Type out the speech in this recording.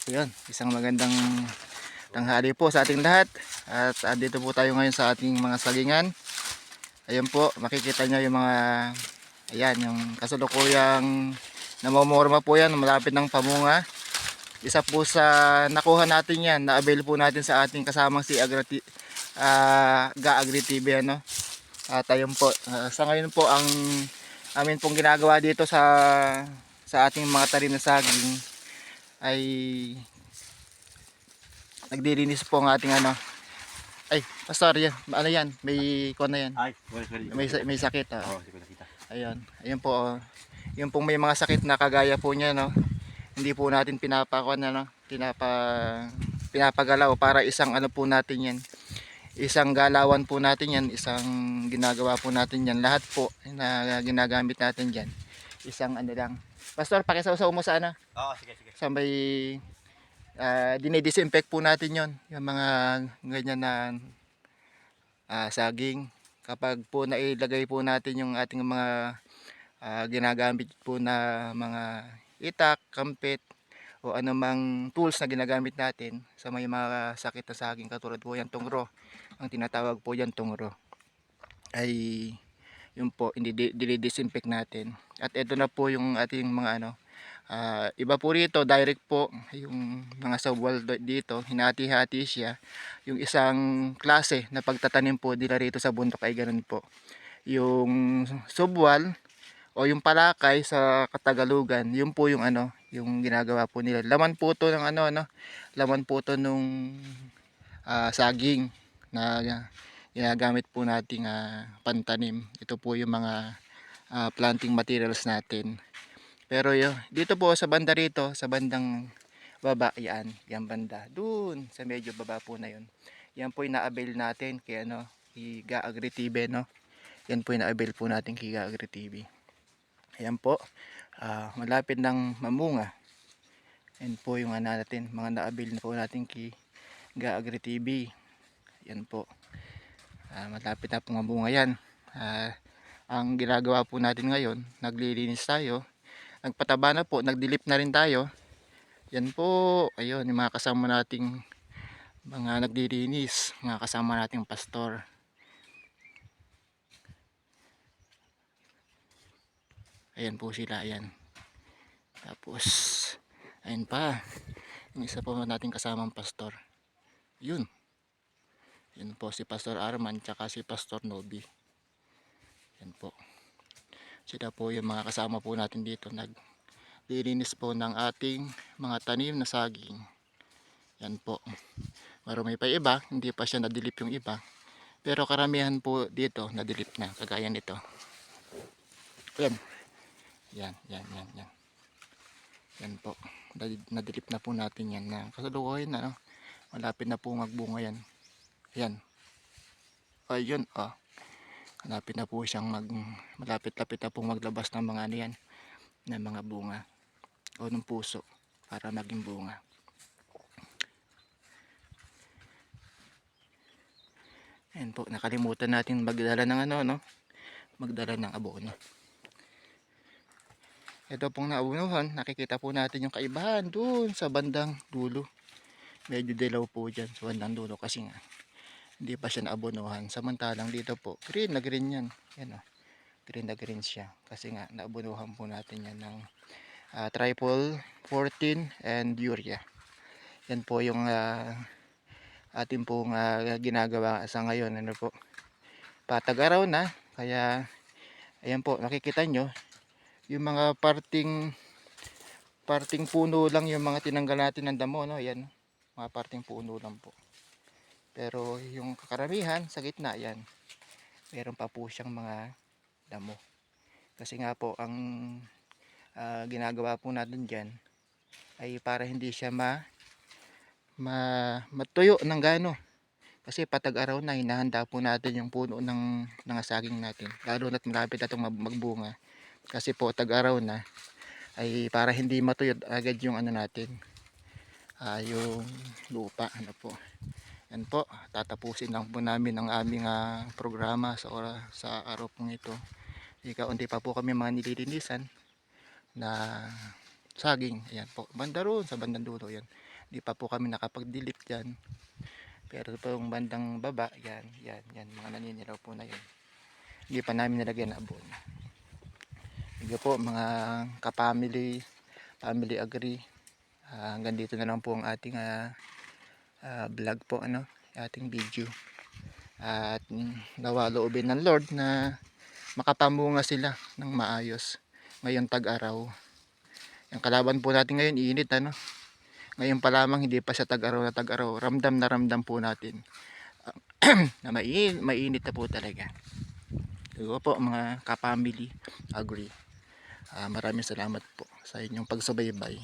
Ayan, isang magandang tanghali po sa ating lahat. At andito po tayo ngayon sa ating mga sagingan. Ayan po, makikita nyo yung mga, ayan, yung kasalukuyang namumurma po yan, malapit ng pamunga. Isa po sa nakuha natin yan, na-avail po natin sa ating kasamang si Ga-Agri TV, ano. At ayun po, sa ngayon po ang amin pong ginagawa dito sa ating mga talim na saging ay nagdilinis po ang ating ano. Ay, pastor yan. Ano yan? May kuha na yan. Ay, sorry. May sakit. Oo, hindi ko nakita. Ayun. Ayun po. Yung pong may mga sakit na kagaya po niya, no. Hindi po natin pinapakuan na, no. Pinapagalaw para isang ano po natin yan. Isang galawan po natin yan. Isang ginagawa po natin yan. Lahat po na ginagamit natin dyan. Isang ano lang. Pastor, pakisawsaw mo sa ano. Oo, sige. Sa may dinidisinfect po natin yon, yung mga ganyan na saging. Kapag po nailagay po natin yung ating mga ginagamit po na mga itak, kampit o anumang tools na ginagamit natin sa may mga sakit na saging, katulad po yan tungro, ang tinatawag po yan tungro, ay yun po dinidisinfect natin. At ito na po yung ating mga ano. Iba po rito, direct po yung mga subwal dito, hinati-hati siya. Yung isang klase na pagtatanim po nila rito sa bundok ay ganun po. Yung subwal o yung palakay sa Katagalugan, yun po yung ano, yung ginagawa po nila. Laman po to ng ano, laman po to nung saging na ginagamit po nating pantanim. Ito po yung mga planting materials natin. Pero dito po sa banda rito, sa bandang baba, yan banda. Doon sa medyo baba po na yun. Yan po yung na-avail natin kay ano, Ga-Agri TV, no. Yan po yung na-avail po natin kay Ga-Agri TV. Ayan po, malapit ng mamunga. Yan po yung ano natin, mga na-avail na po natin kay Ga-Agri TV. Yan po. Malapit na po mamunga yan. Ang ginagawa po natin ngayon, naglilinis tayo. Nagpataba na po, nagdilip na rin tayo. Yan po, ayun, yung mga kasama nating mga nagdilinis, mga kasama nating pastor. Ayan po sila, ayan. Tapos, ayun pa, yung isa po nating kasamang pastor. Yun. Yun po si Pastor Arman, tsaka si Pastor Nobi. Yan po. Sila po yung mga kasama po natin dito, naglilinis po ng ating mga tanim na saging. Yan po. Marami pa iba, hindi pa siya nadilip yung iba. Pero karamihan po dito nadilip na, kagaya nito. Yan. Yan. Yan po. Nadilip na po natin yan na kasalukuyan na, no? Malapit na po magbunga yan. Yan. Ayun, oh. Malapit na po siyang malapit-lapit na po maglabas ng mga ano yan, ng mga bunga o ng puso para maging bunga. Ayan po, nakalimutan natin magdala ng ano, no? Magdala ng abono. Ito pong naunuhan, nakikita po natin yung kaibahan doon sa bandang dulo. Medyo dilaw po dyan sa bandang dulo kasi nga hindi pa siya naabonohan. Samantalang dito po, green na green yan. Yan o, green na green siya. Kasi nga naabonohan po natin yan ng triple 14 and urea. Yan po yung ating pong ginagawa sa ngayon. Ano po, patag-araw na, kaya ayan po, nakikita nyo yung mga parting puno lang yung mga tinanggal natin ng damo, no. Yan, mga parting puno lang po. Pero yung karamihan sa gitna, yan, meron pa po siyang mga damo. Kasi nga po ang ginagawa po natin dyan ay para hindi siya matuyo ng gano. Kasi patag-araw na, hinahanda po natin yung puno ng saging natin. Lalo na't malapit na itong magbunga. Kasi po tag-araw na ay para hindi matuyot agad yung ano natin, yung lupa, ano po. Yan po, tatapusin lang po namin ang aming programa sa araw pong ito. Kaunti pa po kami mga nililinisan na saging. Ayan po, banda roon sa bandang dulo yan. Di pa po kami nakapag-delete dyan. Pero po yung bandang baba, yan, mga naninilaw po na yun. Hindi pa namin nilagyan na abon. Sige po mga family agree. Hanggang dito na lang po ang ating vlog po, ating video. At nawa loobin ng Lord na makapamunga sila ng maayos ngayon tag-araw. Yung kalaban po natin ngayon init, ngayon pa lamang hindi pa siya tag-araw na tag-araw. Ramdam na ramdam po natin na mainit na po talaga. Siguro po mga ka-family agree. Maraming salamat po sa inyong pagsubaybay.